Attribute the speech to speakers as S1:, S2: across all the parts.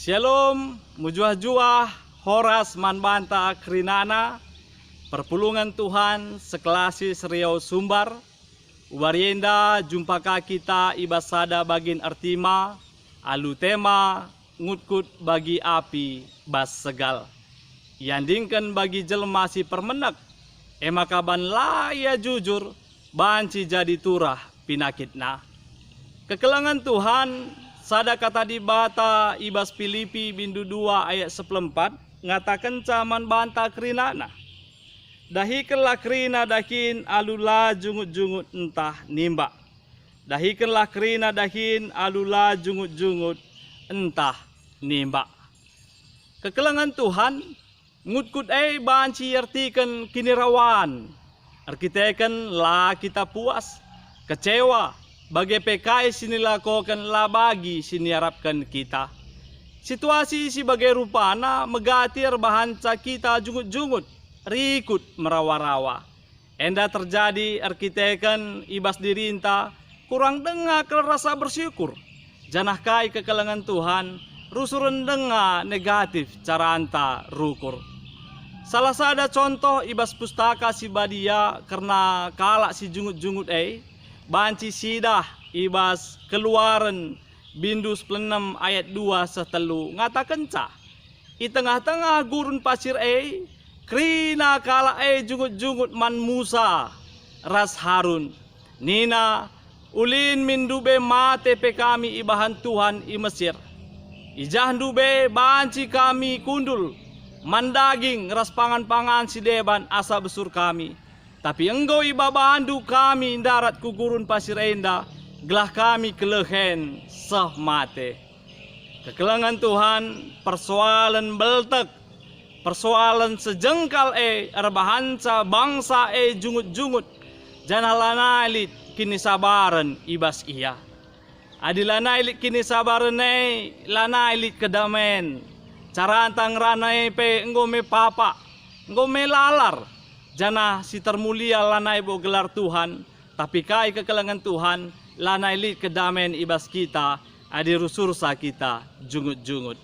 S1: Shalom, mujuah-juah, horas manbanta krinana, perpulungan Tuhan sekelasi Riau Sumbar, warienda jumpaka kita ibasada bagin artima, alu tema ngutkut bagi api bas segal. Yandingkan bagi jelma si permenek, emakaban laya jujur, banci jadi turah pinakitna. Kekelangan Tuhan, sada kata di bata ibas Filipi bindu 2 ayat 14 ngatakan caman banta krinana. Dahikanlah krina dahin alula jungut-jungut entah nimba. Dahikanlah krina dahin alula jungut-jungut entah nimba. Kekelangan Tuhan ngutkut banci artikan kinirawan. Arkiteken la kita puas, kecewa. Bagai PKI sinilakokan lah bagi siniharapkan kita. Situasi si bagai rupana megatir bahanca kita jungut-jungut, rikut merawa-rawa. Enda terjadi arkiteken ibas dirinta, kurang dengar ke rasa bersyukur. Janah kai kekelangan Tuhan, rusuren dengar negatif cara anta rukur. Salah sada contoh ibas pustaka si badia karena kalak si jungut-jungut banci sidah ibas keluaran bindu 6 ayat 2 setelu ngatakan i tengah-tengah gurun pasir krina kala jungut-jungut man Musa ras Harun nina ulin mindube mate pe kami ibahan Tuhan i Mesir ijah dube banci kami kundul mandaging ras pangan-pangan si deban asa besur kami. Tapi engkau ibabandu kami darat ku gurun pasir enda, gelah kami kelehen sah mate. Kekelangan Tuhan, persoalan beltek, persoalan sejengkal arbahanca bangsa jungut-jungut, janah lanailit kini sabaran ibas iya. Adi lanailit kini sabaran lanailit kedamen. Cara antang ranai pe engkau me papa, engkau me lalar. Jana si termulia lanai bo gelar Tuhan, tapi kai kekelangan Tuhan, lanai lit kedamen ibas kita, adi rusursa kita, jungut-jungut.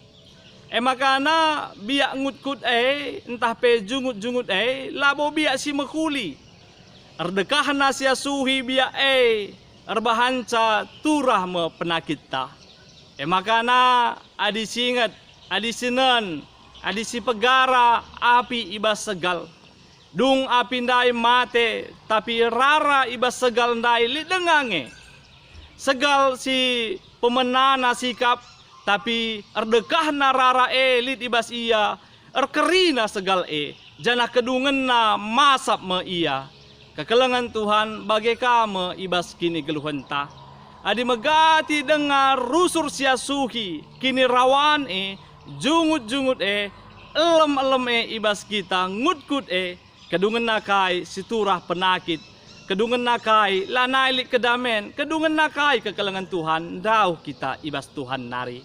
S1: Makana biak ngutkut entah pe jungut-jungut labo biak si mekuli. Erdekah nasia suhi biak erbahanca turah me penakit ta. Makana adi singet, adi sinen, adi si pegara api ibas segal. Dung apindai mate tapi rara ibas segal ndai li dengange. Segal si pemenana sikap tapi erdekah na rara lit ibas iya erkerina segal jana kedungen na masap me iya. Kekelangan Tuhan bagai kame ibas kini geluhenta. Adi megati dengar rusur sia suhi kini rawan jungut-jungut elem-elem ibas kita ngutkut kedungen nakai siturah penakit, kedungen nakai lanailik kedamen, kedungen nakai kekelangan Tuhan, dauh kita ibas Tuhan nari.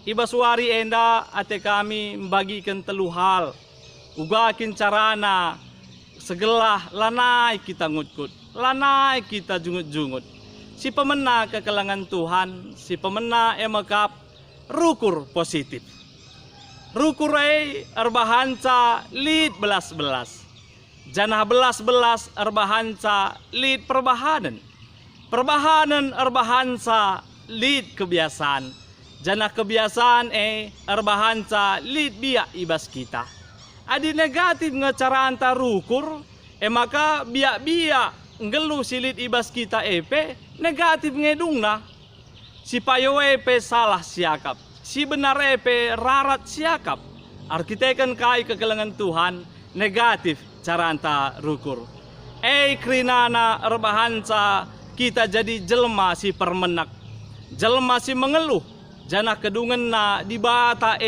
S1: Ibas wari enda ate kami membagikan telu hal, ugakin carana segelah lanai kita ngutkut, lanai kita jungut-jungut. Si pemena kekelangan Tuhan, si pemena emakap rukur positif. Rukur erbahanca lid belas-belas. Janah belas-belas erbahanca lid perbahanan. Perbahanan erbahanca lid kebiasaan. Janah kebiasaan erbahanca lid biak ibas kita. Adi negatif ngecara anta rukur, maka biak-biak ngelu silid ibas kita negatif ngedungna. Si payo salah siakap. Si benar rarat siakap. Arkiteken kai kekelangan Tuhan negatif cara anta rukur. Krinana erbahanca kita jadi jelma si permenak. Jelma si mengeluh. Janah kedungen na di bata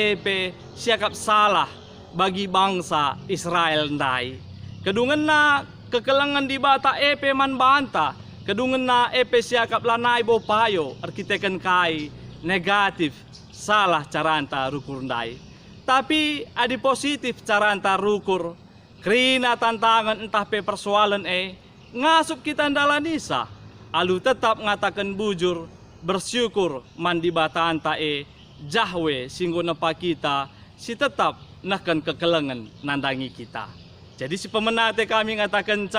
S1: siakap salah bagi bangsa Israel ndai. Kedungen na kekelangan di bata man banta. Kedungen na siakap lanai bo payo. Arkiteken kai negatif salah cara anta rukur ndai. Tapi adi positif cara anta rukur. Krina tantangan entah pe persoalan ngasup kita ndalanisa. Alu tetap ngatakan bujur bersyukur mandi bata anta Jahwe singgo napa kita si tetap nakan kekelengan nandangi kita. Jadi si pemenate kami ngatakan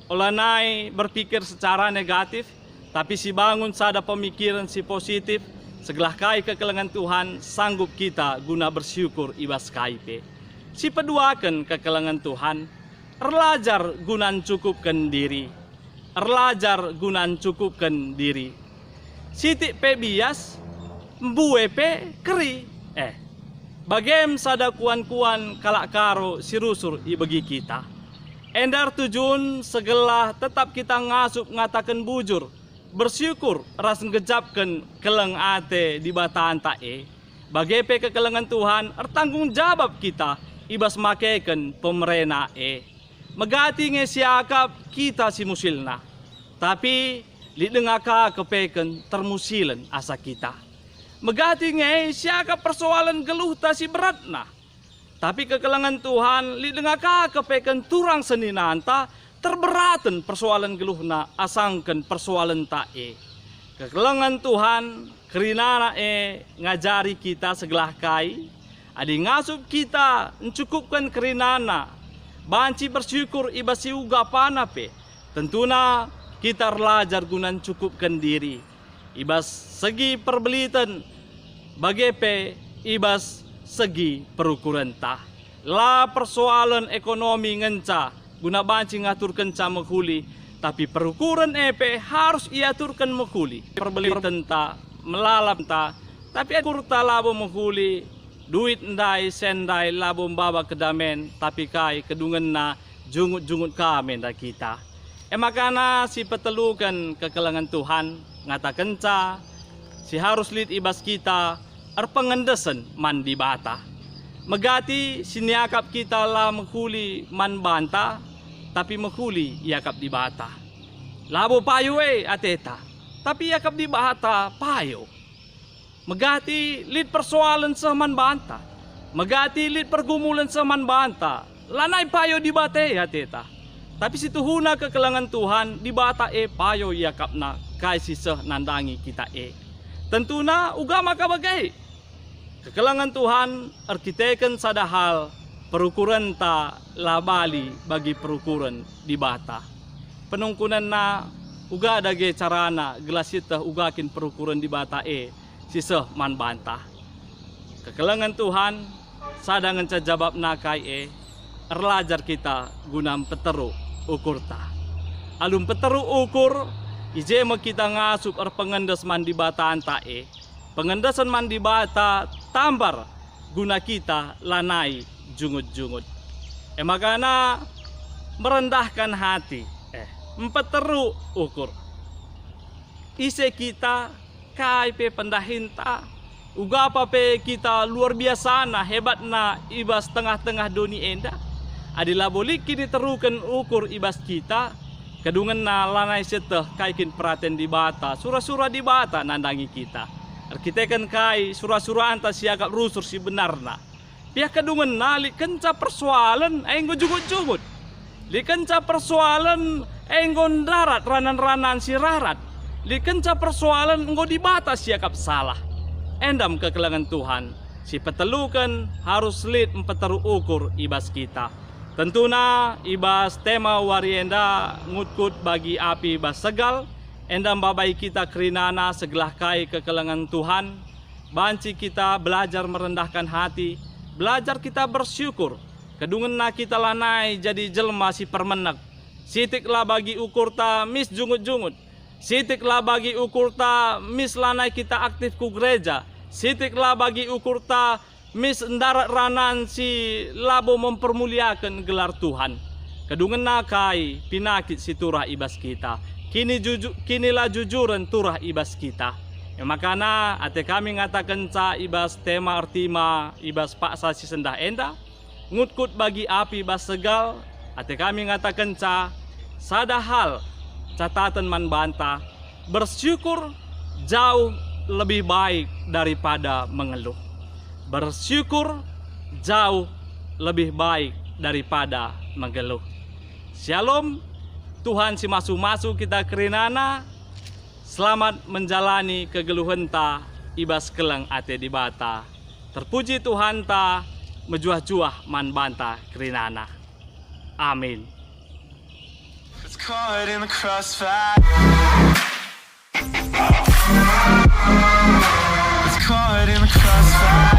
S1: olanai berpikir secara negatif, tapi si bangun sada pemikiran si positif, segelah kai kekelengan Tuhan sanggup kita guna bersyukur ibas kaipe. Si peduakan kekelengan Tuhan, erlajar gunan cukupkan diri. Erlajar gunan cukupkan diri. Sitik pe bias, mbue pe keri. Bagem sada kuan-kuan kalak karo sirusur ibagi kita. Endar tujuan segelah tetap kita ngasup ngatakan bujur. Bersyukur ras ngejapkan keleng ate di bataan tae. Bagepe kekelengan Tuhan ertanggung jawab kita ibas makeken pemerena Megati nge siakap kita si musilna. Tapi lidengaka kepeken termusilen asa kita. Megati nge siakap persoalan geluh ta si beratna. Tapi kekelengan Tuhan lidengaka kepeken turang seninanta terberatan persoalan geluhna asangken persoalan tae. Kekelengan Tuhan kerinana ngajari kita segelah kai. Adi ngasup kita mencukupkan kerinana. Banci bersyukur ibasi uga panape. Tentuna kita belajar gunan cukupkan diri. Ibas segi perbelitan bagepe ibas segi perukuran tah. La persoalan ekonomi ngenca guna banci ngaturkan ca menghuli. Tapi perukuran harus iaturkan menghuli. Perbelitan ta melalap ta. Tapi kurta labo menghuli. Duit ndai sendai labo bawa kedamen. Tapi kai kedungan na jungut-jungut kami da kita. Makana si petelukan kekelengan Tuhan ngatakan si harus lid ibas kita pengendesan man di bata. Megati siniakap kita lah menghuli man banta tapi menghuli iakap di bata. Labo payo ateta tapi iakap di bata payo. Megati lid persoalan seman banta. Megati lid pergumulan seman banta. Lanai payo di bate ateta. Tapi situhuna kekelengan Tuhan di bata payo iakap na kai siseh nandangi kita Tentuna ugama kabagai. Kekelengan Tuhan arkiteken sada hal perukuran ta labali bagi perukuran di bata. Penungkunan na uga dage carana gelasita ugakin perukuran di bata siseh man bantah. Kekelengan Tuhan sadangan jabab na kai erlajar kita gunam peteru ukur ta. Alum peteru ukur ijema kita ngasup pengendes man di bataan tae. Pengendesan man di bata tambar guna kita lanai jungut-jungut. Makana merendahkan hati. Peteru ukur. Ise kita kai pe pendahinta. Uga apa pe kita luar biasa na hebat na ibas tengah-tengah doni enda. Adila boleh kini terukan ukur ibas kita. Kedungan na lanai seteh kaikin peraten di bata. Surah-surah di bata nandangi kita. Arkitekan kai surah-surah anta siagak rusur si benarna. Pihak kedungan na li kenca persoalan enggo jugut-jugut. Li kenca persoalan enggo darat ranan-ranan si rarat. Li kenca persoalan enggo di bata siagak salah. Endam kekelengan Tuhan. Si petelukan harus lid empeteru ukur ibas kita. Tentuna ibas tema warienda ngutkut bagi api ibas segal. Endam babai kita kerinana segelah kai kekelengan Tuhan. Banci kita belajar merendahkan hati. Belajar kita bersyukur. Kedungan na kita lanai jadi jelma si permenek. Sitiklah bagi ukur ta mis jungut-jungut. Sitiklah bagi ukur ta mis lanai kita aktif ku gereja. Sitiklah bagi ukur ta mis ndarat ranan si labo mempermuliakan gelar Tuhan. Kedungan nakai pinakit si turah ibas kita. Kinilah jujuran turah ibas kita. Makana ate kami ngatakan ibas tema artima ibas paksa si sendah enda. Ngutkut bagi api ibas segal. Ate kami ngatakan sada hal catatan man banta. Bersyukur jauh lebih baik daripada mengeluh. Bersyukur jauh lebih baik daripada mengeluh. Shalom, Tuhan si masu-masu kita kerinana. Selamat menjalani kegeluhan ta ibas kelang ate di bata. Terpuji Tuhan ta mejuah-juah man banta kerinana. Amin.
S2: It's caught in the crossfire. It's caught in the crossfire.